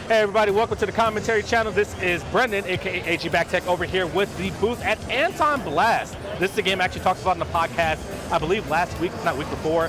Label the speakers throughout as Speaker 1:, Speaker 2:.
Speaker 1: Hey everybody, welcome to the commentary channel. This is Brendon, aka AG Backtech, over here with the booth at Antonblast. This is a game I actually talked about in the podcast, I believe last week, if not week before.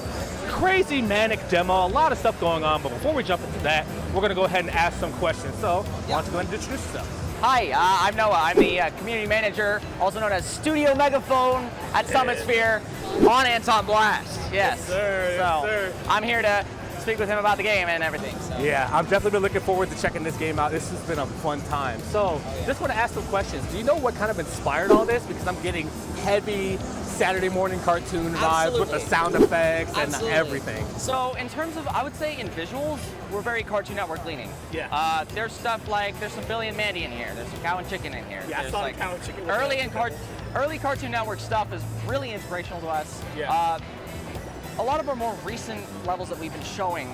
Speaker 1: Crazy manic demo, a lot of stuff going on, but before we jump into that, we're gonna go ahead and ask some questions. So, why don't you go ahead and introduce yourself?
Speaker 2: Hi, I'm Noah. I'm the community manager, also known as Studio Megaphone at Summitsphere on Antonblast. Yes,
Speaker 1: sir.
Speaker 2: So,
Speaker 1: Yes, sir.
Speaker 2: I'm here to speak with him about the game and everything. So.
Speaker 1: Yeah, I've definitely been looking forward to checking this game out. This has been a fun time. So, just want to ask some questions. Do you know what kind of inspired all this? Because I'm getting heavy Saturday morning cartoon vibes with the sound effects and everything.
Speaker 2: So, in terms of, I would say in visuals, we're very Cartoon Network leaning.
Speaker 1: Yeah.
Speaker 2: There's stuff like, there's some Billy and Mandy in here. There's some Cow and Chicken in here.
Speaker 1: Yeah,
Speaker 2: there's
Speaker 1: I saw
Speaker 2: like
Speaker 1: the Cow and Chicken.
Speaker 2: Early Cartoon Network stuff is really inspirational to us.
Speaker 1: Yeah.
Speaker 2: A lot of our more recent levels that we've been showing,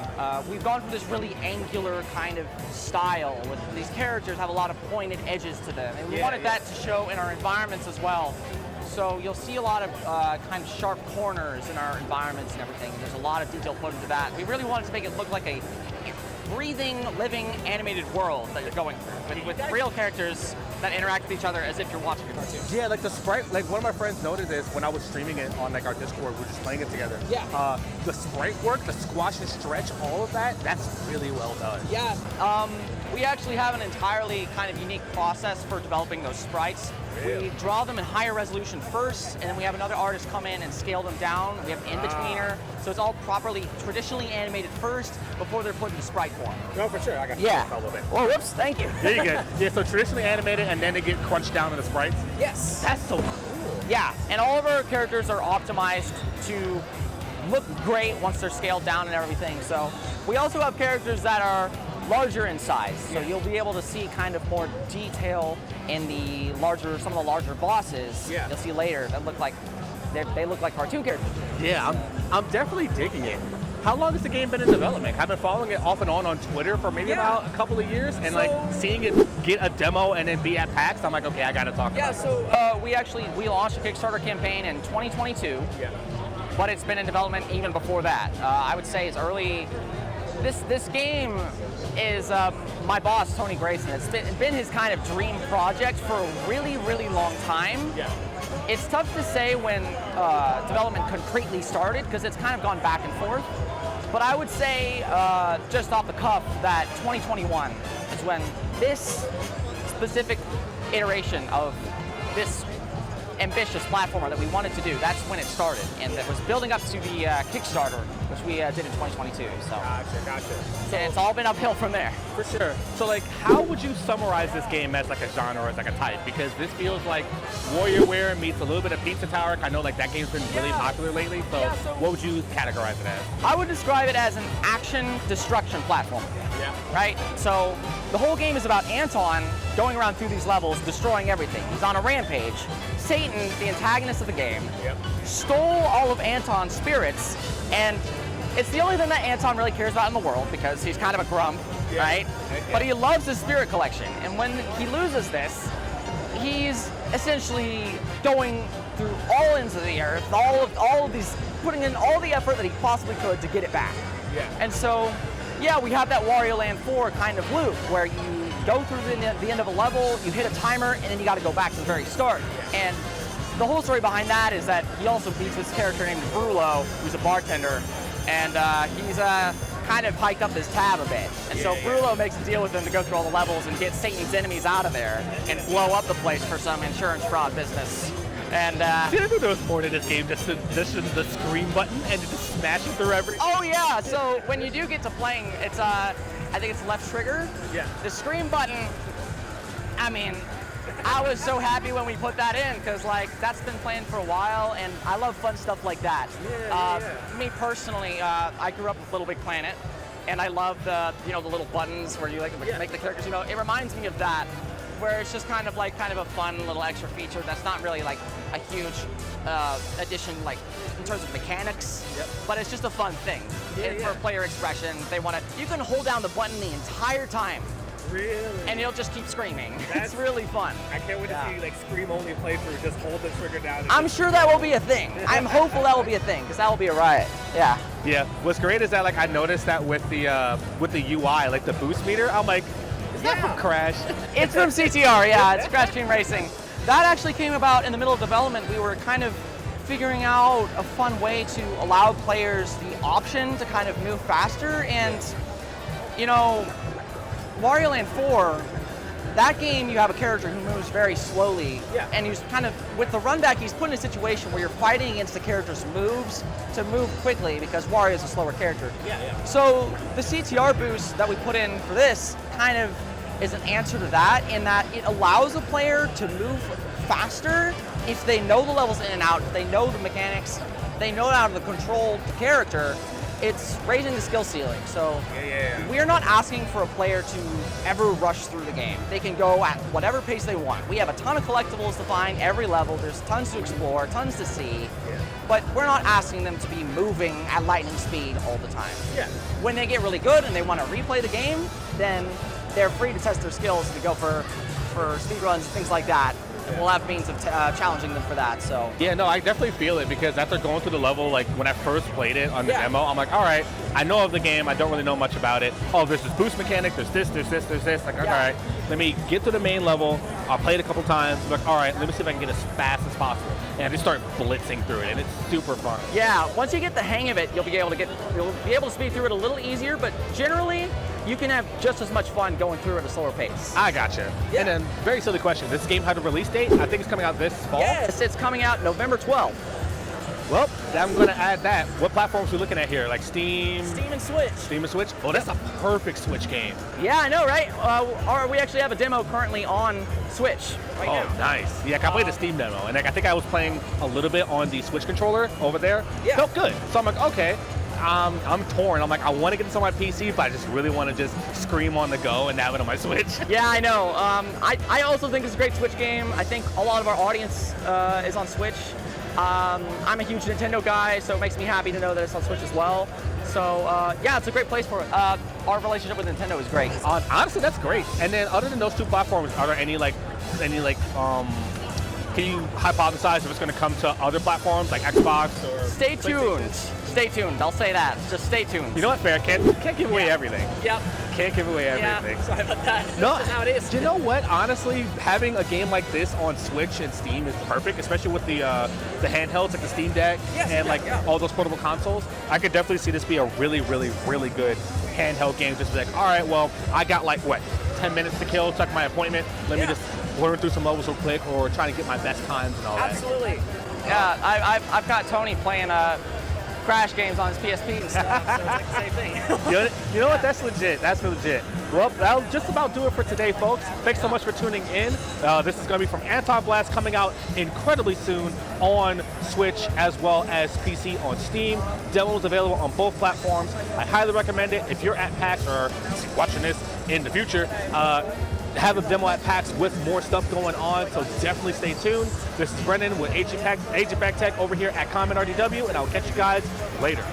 Speaker 2: we've gone for this really angular kind of style. With these characters have a lot of pointed edges to them, and we wanted that to show in our environments as well. So you'll see a lot of kind of sharp corners in our environments and everything. There's a lot of detail put into that. We really wanted to make it look like a breathing, living, animated world that you're going through with real characters that interact with each other as if you're watching a cartoon.
Speaker 1: Yeah, like the sprite, like one of my friends noted this when I was streaming it on like our Discord, we were just playing it together.
Speaker 2: Yeah.
Speaker 1: The sprite work, the squash and stretch, all of that, that's really well done.
Speaker 2: Yeah, we actually have an entirely kind of unique process for developing those sprites.
Speaker 1: Really?
Speaker 2: We draw them in higher resolution first, and then we have another artist come in and scale them down. We have an in-betweener, so it's all properly, traditionally animated first before they're put into sprite form.
Speaker 1: No, for sure, I got
Speaker 2: Yeah.
Speaker 1: a little bit.
Speaker 2: Well, whoops, thank you.
Speaker 1: There you go. Yeah, so traditionally animated and then they get crunched down in the sprites.
Speaker 2: Yes.
Speaker 1: That's so cool.
Speaker 2: Yeah, and all of our characters are optimized to look great once they're scaled down and everything. So we also have characters that are larger in size, so you'll be able to see kind of more detail in the larger, some of the larger bosses.
Speaker 1: Yeah.
Speaker 2: You'll see later that look like they look like cartoon characters.
Speaker 1: Yeah, I'm definitely digging it. How long has the game been in development? I've been following it off and on Twitter for maybe about a couple of years, and like seeing it get a demo and then be at PAX, I'm like, okay, I gotta talk about it.
Speaker 2: So we launched a Kickstarter campaign in 2022.
Speaker 1: Yeah.
Speaker 2: But it's been in development even before that. I would say it's early. This game is my boss, Tony Grayson. It's been his kind of dream project for a really, really long time.
Speaker 1: Yeah.
Speaker 2: It's tough to say when development concretely started because it's kind of gone back and forth. But I would say, just off the cuff, that 2021 is when this specific iteration of this ambitious platformer that we wanted to do, that's when it started. And it was building up to the Kickstarter, which we did in 2022. So
Speaker 1: Gotcha.
Speaker 2: so it's all been uphill from there.
Speaker 1: For sure. So like, how would you summarize this game as like a genre or as like a type? Because this feels like WarioWare meets a little bit of Pizza Tower. I know like that game's been really popular lately. So,
Speaker 2: so
Speaker 1: what would you categorize it as?
Speaker 2: I would describe it as an action destruction platformer.
Speaker 1: Yeah.
Speaker 2: Right? So the whole game is about Anton going around through these levels, destroying everything. He's on a rampage. Satan, the antagonist of the game, stole all of Anton's spirits, and it's the only thing that Anton really cares about in the world because he's kind of a grump, right? But he loves his spirit collection, and when he loses this, he's essentially going through all ends of the earth, all of these, putting in all the effort that he possibly could to get it back.
Speaker 1: Yeah.
Speaker 2: And so, yeah, we have that Wario Land 4 kind of loop where you go through the end of a level, you hit a timer, and then you got to go back to the very start. And the whole story behind that is that he also beats this character named Brulo, who's a bartender, and he's kind of hiked up his tab a bit. And so Brulo makes a deal with him to go through all the levels and get Satan's enemies out of there and blow up the place for some insurance fraud business. And
Speaker 1: See, I knew there was more to this game, just the screen button and just smashing through everything.
Speaker 2: oh yeah, so when you do get to playing, it's I think it's left trigger.
Speaker 1: Yeah.
Speaker 2: The screen button, I mean, I was so happy when we put that in because like that's been planned for a while, and I love fun stuff like that. Me personally, I grew up with Little Big Planet, and I love the the little buttons where you like make the characters. It reminds me of that, where it's just kind of a fun little extra feature that's not really like a huge addition like in terms of mechanics, but it's just a fun thing. For player expression, you can hold down the button the entire time.
Speaker 1: Really?
Speaker 2: And it'll just keep screaming. It's really fun.
Speaker 1: I can't wait to see like Scream only playthrough, just hold the trigger down.
Speaker 2: I'm sure that will be a thing. I'm hopeful that will be a thing, because that will be a riot. Yeah.
Speaker 1: Yeah. What's great is that like I noticed that with the UI, like the boost meter, I'm like, not from Crash.
Speaker 2: It's from CTR, yeah, it's Crash Team Racing. That actually came about in the middle of development. We were kind of figuring out a fun way to allow players the option to kind of move faster, and you know, Wario Land 4, that game you have a character who moves very slowly, and he's kind of, with the run back, he's put in a situation where you're fighting against the character's moves to move quickly because Wario is a slower character. So the CTR boost that we put in for this kind of is an answer to that, in that it allows a player to move faster if they know the levels in and out, if they know the mechanics, they know how to control the character. It's raising the skill ceiling. So we're not asking for a player to ever rush through the game. They can go at whatever pace they want. We have a ton of collectibles to find every level. There's tons to explore, tons to see. But we're not asking them to be moving at lightning speed all the time. When they get really good and they want to replay the game, then they're free to test their skills to go for speed runs and things like that. We'll have means of challenging them for that. So
Speaker 1: yeah, no, I definitely feel it, because after going through the level, like when I first played it on the demo, I'm like, all right, I know of the game, I don't really know much about it. Oh, there's this boost mechanic, there's this. Like, all right, let me get to the main level. I'll play it a couple times. I'm like, all right, let me see if I can get as fast as possible. And I just start blitzing through it, and it's super fun.
Speaker 2: Yeah, once you get the hang of it, you'll be able to speed through it a little easier. But generally, you can have just as much fun going through at a slower pace.
Speaker 1: I gotcha. And then, very silly question, this game had a release date? I think it's coming out this fall?
Speaker 2: Yes, it's coming out November 12th.
Speaker 1: Well, I'm going to add that. What platforms are we looking at here? Like Steam?
Speaker 2: Steam and Switch.
Speaker 1: Steam and Switch? Oh, that's a perfect Switch game.
Speaker 2: Yeah, I know, right? We actually have a demo currently on Switch right now.
Speaker 1: Oh, nice. Yeah, I played the Steam demo, and I think I was playing a little bit on the Switch controller over there.
Speaker 2: Yeah.
Speaker 1: Felt good. So I'm like, okay. I'm torn. I'm like, I want to get this on my PC, but I just really want to just scream on the go and have it on my Switch.
Speaker 2: Yeah, I know. I also think it's a great Switch game. I think a lot of our audience is on Switch. I'm a huge Nintendo guy, so it makes me happy to know that it's on Switch as well. So yeah, it's a great place for it. Our relationship with Nintendo is great.
Speaker 1: Honestly, that's great. And then other than those two platforms, are there any can you hypothesize if it's going to come to other platforms like Xbox or?
Speaker 2: Stay tuned. Stay tuned. I'll say that. Just stay tuned.
Speaker 1: You know what? Fair. Can't give away everything.
Speaker 2: Yep.
Speaker 1: Can't give away everything.
Speaker 2: Yeah, sorry about that.
Speaker 1: No,
Speaker 2: that's how it is.
Speaker 1: You know what? Honestly, having a game like this on Switch and Steam is perfect, especially with the handhelds like the Steam Deck all those portable consoles. I could definitely see this be a really, really, really good handheld game. Just like, all right, well, I got like what, 10 minutes to kill, check my appointment. Let me just learn through some levels real quick, or trying to get my best times and all that.
Speaker 2: Absolutely. Yeah, I've got Tony playing Crash games on his PSP and stuff, so it's like the same thing.
Speaker 1: You know what? That's legit. That's legit. Well, that'll just about do it for today, folks. Thanks so much for tuning in. This is going to be from Antonblast, coming out incredibly soon on Switch as well as PC on Steam. Demos available on both platforms. I highly recommend it. If you're at PAX or watching this in the future, have a demo at PAX with more stuff going on, so definitely stay tuned. This is Brendon with AG Back Tech over here at ConMenRDW, and I'll catch you guys later.